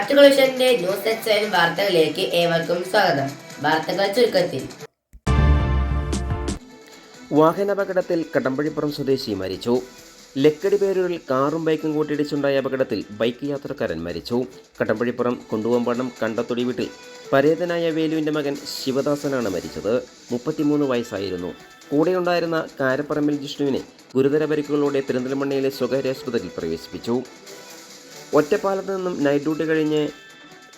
നാട്ടുകൾ വിഷന്റെ news എക്സൈൻ വാർത്തകളിലേക്ക് ഏവർക്കും സ്വാഗതം. വാർത്തകൾ ചുരുക്കത്തിൽ. വാഹനാപകടത്തിൽ കടമ്പഴിപ്പുറം സ്വദേശി മരിച്ചു. ലക്കടി പേരൂരിൽ കാറും ബൈക്കും കൂട്ടിയിടിച്ചുണ്ടായ അപകടത്തിൽ ബൈക്ക് യാത്രക്കാരൻ മരിച്ചു. കടമ്പഴിപ്പുറം കുണ്ടുവമ്പാടം കണ്ടത്തൊടി വീട്ടിൽ പരേതനായ വേലുവിൻ്റെ മകൻ ശിവദാസനാണ് മരിച്ചത്. 33 വയസ്സായിരുന്നു. കൂടെയുണ്ടായിരുന്ന കാരപ്പറമ്പിൽ ജിഷ്ണുവിനെ ഗുരുതര പരിക്കുകളോടെ പെരിന്തൽമണ്ണയിലെ സ്വകാര്യ ആശുപത്രിയിൽ പ്രവേശിപ്പിച്ചു. ഒറ്റപ്പാലത്ത് നിന്നും നൈറ്റ് ഡ്യൂട്ടി കഴിഞ്ഞ്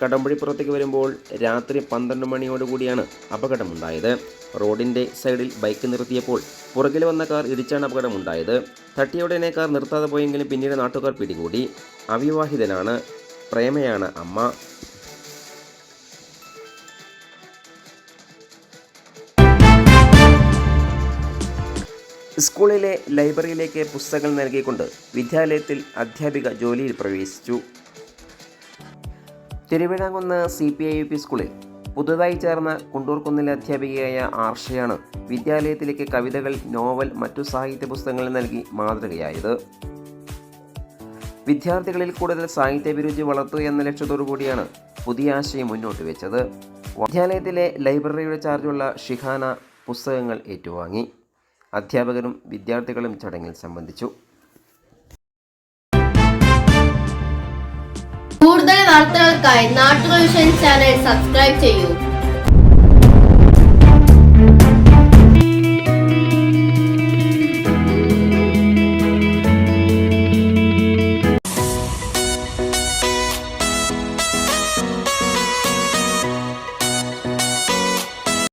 കടമ്പഴിപ്പുറത്തേക്ക് വരുമ്പോൾ രാത്രി 12 മണിയോടുകൂടിയാണ് അപകടമുണ്ടായത്. റോഡിൻ്റെ സൈഡിൽ ബൈക്ക് നിർത്തിയപ്പോൾ പുറകിൽ വന്ന കാർ ഇടിച്ചാണ് അപകടമുണ്ടായത്. തട്ടിയുടനെ കാർ നിർത്താതെ പോയെങ്കിലും പിന്നീട് നാട്ടുകാർ പിടികൂടി. അവിവാഹിതനാണ്. പ്രേമയാണ് അമ്മ. സ്കൂളിലെ ലൈബ്രറിയിലേക്ക് പുസ്തകങ്ങൾ നൽകിക്കൊണ്ട് വിദ്യാലയത്തിൽ അധ്യാപിക ജോലിയിൽ പ്രവേശിച്ചു. തിരുവിഴാങ്കുന്ന് CPIUP സ്കൂളിൽ പുതുതായി ചേർന്ന കുണ്ടൂർക്കുന്നിലെ അധ്യാപികയായ ആർഷയാണ് വിദ്യാലയത്തിലേക്ക് കവിതകൾ, നോവൽ, മറ്റു സാഹിത്യ പുസ്തകങ്ങൾ നൽകി മാതൃകയായത്. വിദ്യാർത്ഥികളിൽ കൂടുതൽ സാഹിത്യാഭിരുചി വളർത്തുക എന്ന ലക്ഷ്യത്തോടു കൂടിയാണ് പുതിയ ആശയം മുന്നോട്ട് വെച്ചത്. വിദ്യാലയത്തിലെ ലൈബ്രറിയുടെ ചാർജുള്ള ഷിഹാന പുസ്തകങ്ങൾ ഏറ്റുവാങ്ങി. അധ്യാപകരും വിദ്യാർത്ഥികളും ചടങ്ങിൽ സംബന്ധിച്ചു. കൂടുതൽ വാർത്തകൾക്കായി നാട്ടുകൾ വിഷൻ ചാനൽ സബ്സ്ക്രൈബ് ചെയ്യൂ.